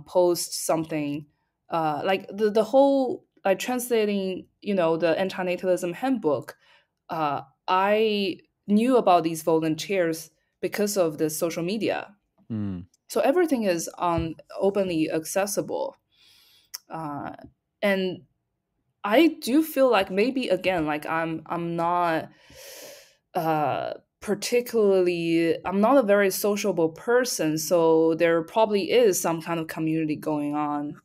post something like the whole like translating the antinatalism handbook. I knew about these volunteers because of the social media, Mm, so everything is on openly accessible, uh, and I do feel like maybe again, like I'm not particularly, I'm not a very sociable person, so there probably is some kind of community going on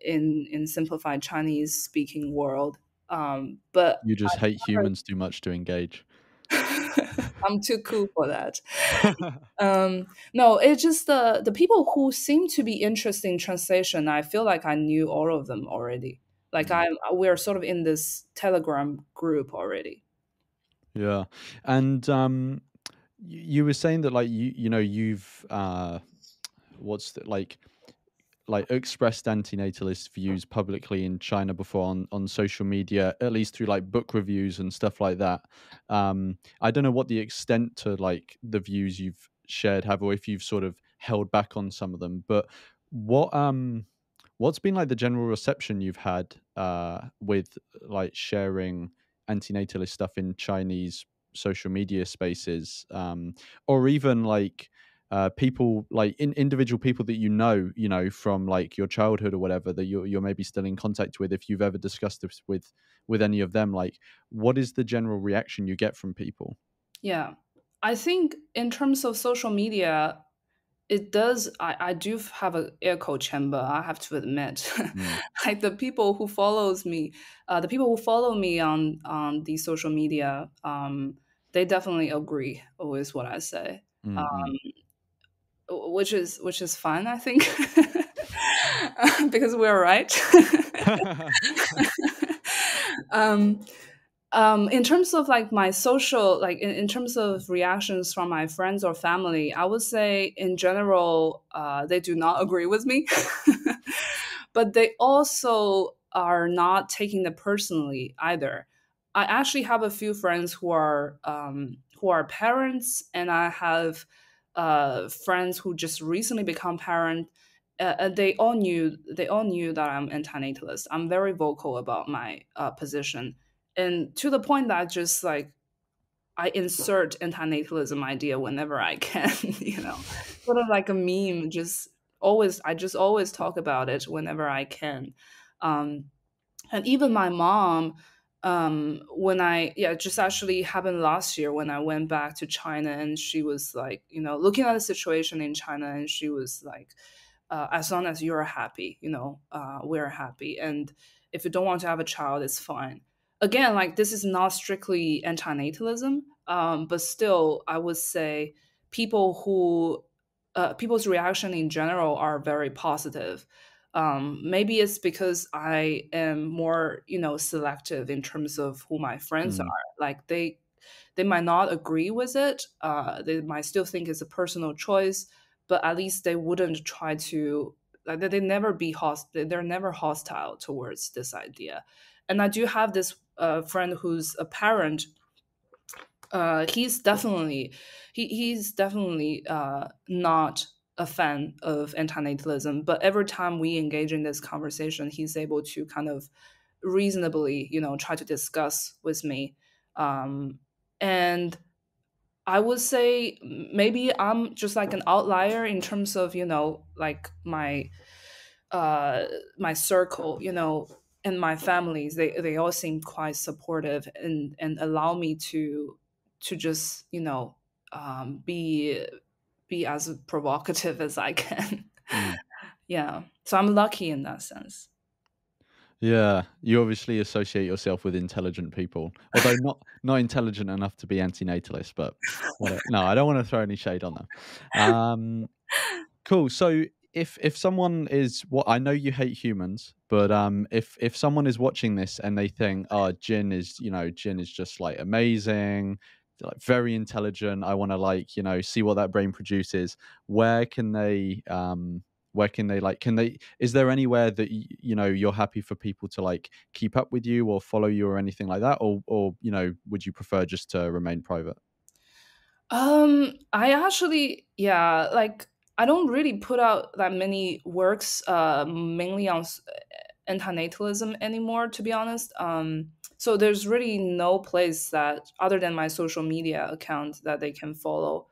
in simplified Chinese speaking world. But you just hate humans too much to engage. I'm too cool for that. No, it's just the people who seem to be interested in translation. I feel like I knew all of them already. Like Mm, we're sort of in this Telegram group already. yeah, and you were saying that like you've what's the, like expressed antinatalist views publicly in China before on social media, at least through like book reviews and stuff like that. I don't know what the extent to like the views you've shared have, or if you've sort of held back on some of them. But what what's been like the general reception you've had with like sharing antinatalist stuff in Chinese social media spaces, or even like people like individual people that from like your childhood or whatever, that you're maybe still in contact with, if you've ever discussed this with any of them, like what is the general reaction you get from people? Yeah. I think in terms of social media, it does. I do have an echo chamber, I have to admit. Mm, Like the people who follow me on the social media, they definitely agree with what I say, mm, mm. which is fun, I think, because we're right. um, in terms of like my social, like in terms of reactions from my friends or family, I would say in general, they do not agree with me, but they also are not taking it personally either. I actually have a few friends who are parents, and I have friends who just recently become parent. They all knew that I'm antinatalist. I'm very vocal about my position, and to the point that I insert antinatalism idea whenever I can, sort of like a meme. I just always talk about it whenever I can. Um, and even my mom, when it just actually happened last year when I went back to China, and she was like, looking at the situation in China, and she was like, as long as you're happy, we're happy. And if you don't want to have a child, it's fine. Again, like this is not strictly antinatalism, but still, I would say people's reaction in general are very positive. Maybe it's because I am more, selective in terms of who my friends Mm, are. Like they might not agree with it. They might still think it's a personal choice, but at least they wouldn't try to like they never be they're never hostile towards this idea. And I do have this friend who's a parent. He's definitely not a fan of antinatalism, but every time we engage in this conversation, he's able to kind of reasonably, try to discuss with me. And I would say maybe I'm just like an outlier in terms of, like uh my circle, and my families. They all seem quite supportive and allow me to just, be as provocative as I can. mm. Yeah. So I'm lucky in that sense. Yeah, you obviously associate yourself with intelligent people, although not intelligent enough to be antinatalist. But what? No, I don't want to throw any shade on them. Cool. So if someone is what I know you hate humans, but if someone is watching this and they think, oh, Jin is just like amazing, like very intelligent. I want to like see what that brain produces. Where can they like can they is there anywhere that you're happy for people to like keep up with you or follow you or anything like that, or would you prefer just to remain private? I actually, yeah, like I don't really put out that many works, mainly on antinatalism anymore, to be honest. So there's really no place that, other than my social media account, that they can follow,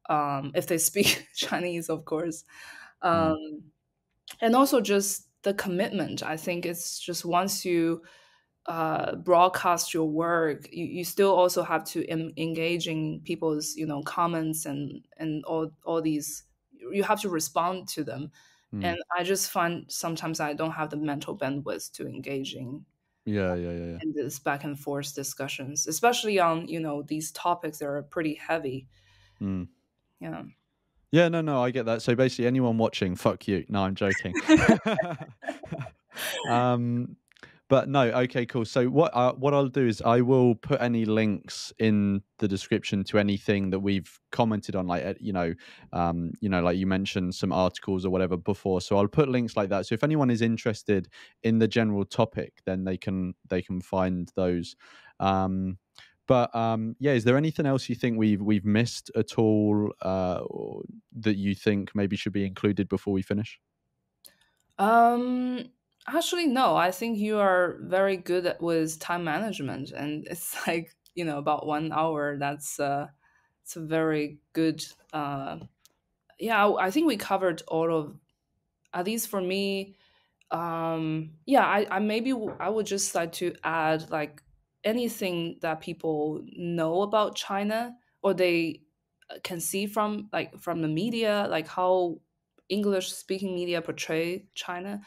if they speak Chinese, of course. Mm, Um, and also just the commitment. I think it's just once you broadcast your work, you still also have to engage in people's comments and all these. You have to respond to them, mm. and I just find sometimes I don't have the mental bandwidth to engage Yeah, yeah, yeah, yeah. in this back and forth discussions, especially on these topics that are pretty heavy. Mm. Yeah. Yeah, no, no, I get that. So basically, anyone watching, fuck you. No, I'm joking. um, but no, okay, cool. So what I'll do is I will put any links in the description to anything that we've commented on, like like you mentioned some articles or whatever before. So I'll put links like that. So if anyone is interested in the general topic, then they can find those. Um, but yeah, is there anything else you think we've missed at all, or that you think maybe should be included before we finish? Um, Actually, no. I think you are very good with time management, and it's like about 1 hour. It's a very good. Yeah, I think we covered all of, at least for me. Yeah, I maybe I would just like to add like anything that people know about China, or they can see from the media, like how English speaking media portray China,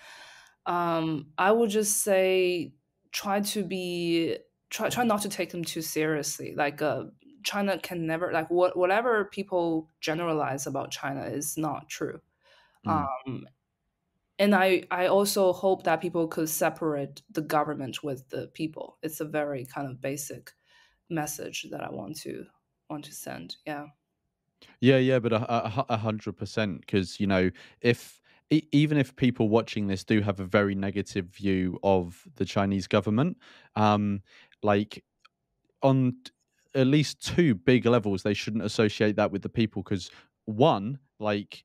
I would just say try to be try not to take them too seriously. Like China can never, like whatever people generalize about China is not true. Mm. And I also hope that people could separate the government with the people. It's a very kind of basic message that I want to send. Yeah. Yeah, but 100%, because if even if people watching this do have a very negative view of the Chinese government, um, like on at least two big levels, they shouldn't associate that with the people, because one, like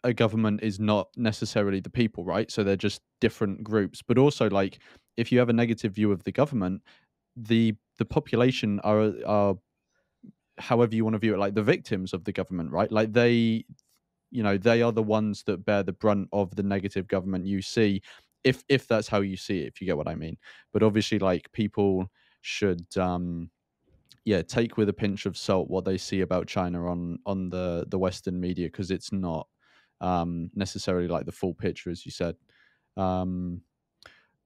a government is not necessarily the people, right? So they're just different groups. But also, like, if you have a negative view of the government, the population are however you want to view it, like the victims of the government, right? Like they are the ones that bear the brunt of the negative government you see, if that's how you see it, if you get what I mean. But obviously, like, people should yeah, take with a pinch of salt what they see about China on the Western media, because it's not necessarily like the full picture, as you said. Um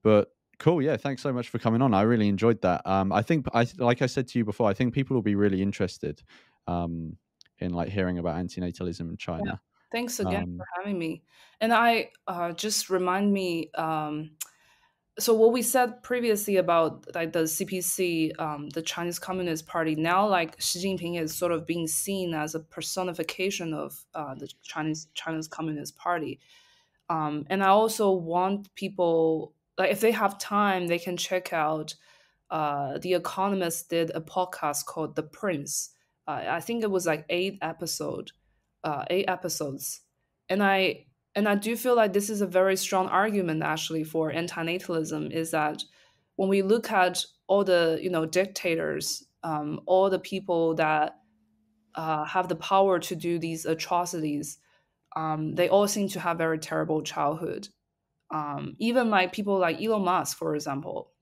but cool, yeah, thanks so much for coming on. I really enjoyed that. I think, like I said to you before, I think people will be really interested um in like hearing about antinatalism in Yeah. China. Thanks again for um having me. And I just remind me, so what we said previously about like the CPC, the Chinese Communist Party, now like Xi Jinping is sort of being seen as a personification of the Chinese Communist Party. And I also want people, like, if they have time, they can check out. The Economist did a podcast called The Prince. I think it was like 8 episodes, and I do feel like this is a very strong argument actually for antinatalism. Is that when we look at all the dictators, all the people that have the power to do these atrocities, they all seem to have very terrible childhood. Even like people like Elon Musk, for example,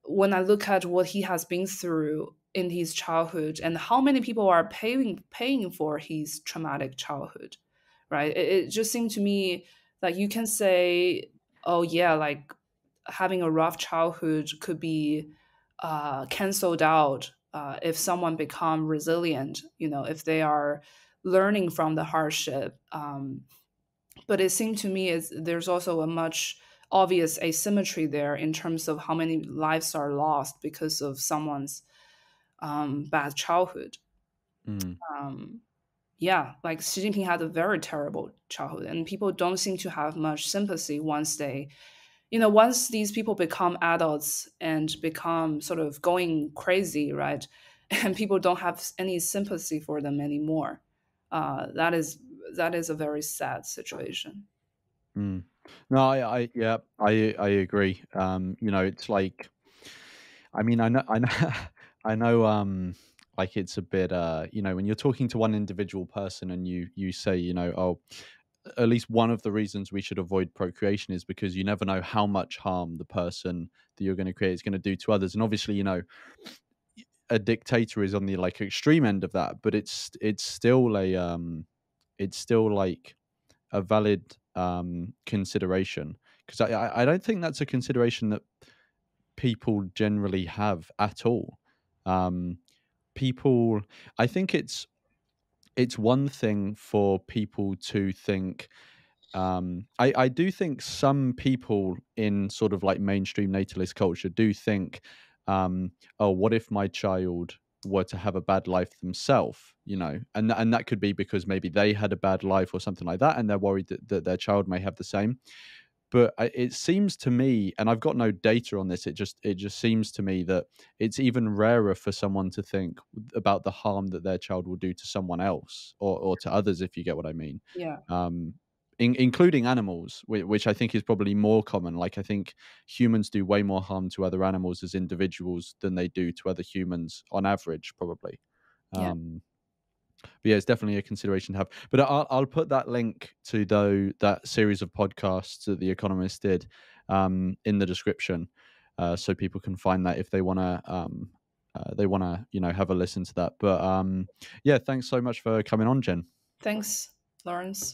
when I look at what he has been through in his childhood and how many people are paying for his traumatic childhood, right? It just seemed to me like you can say, oh yeah, like having a rough childhood could be canceled out if someone become resilient, if they are learning from the hardship. But it seemed to me is there's also a much obvious asymmetry there in terms of how many lives are lost because of someone's bad childhood. mm, Um, yeah, like Xi Jinping had a very terrible childhood, and people don't seem to have much sympathy once once these people become adults and become sort of going crazy, right? And people don't have any sympathy for them anymore. That is a very sad situation. mm. No, I yeah, I agree. It's like, I mean, I know I know, like, it's a bit, when you're talking to one individual person and you say, oh, at least one of the reasons we should avoid procreation is because you never know how much harm the person that you're going to create is going to do to others. And obviously, a dictator is on the like extreme end of that, but it's still it's still like a valid consideration, because I don't think that's a consideration that people generally have at all. Um, people, I think it's one thing for people to think. I do think some people in sort of like mainstream natalist culture do think, oh, what if my child were to have a bad life themselves, and that could be because maybe they had a bad life or something like that, and they're worried that their child may have the same. But it seems to me, and I've got no data on this, it just seems to me that it's even rarer for someone to think about the harm that their child will do to someone else, or to others, if you get what I mean. Yeah, Um, including animals, which I think is probably more common. Like, I think humans do way more harm to other animals as individuals than they do to other humans on average, probably. yeah, Um, but yeah, it's definitely a consideration to have. But I'll put that link to that series of podcasts that The Economist did in the description, so people can find that if they want to they want to, have a listen to that. But yeah, thanks so much for coming on, Jen. Thanks, Lawrence.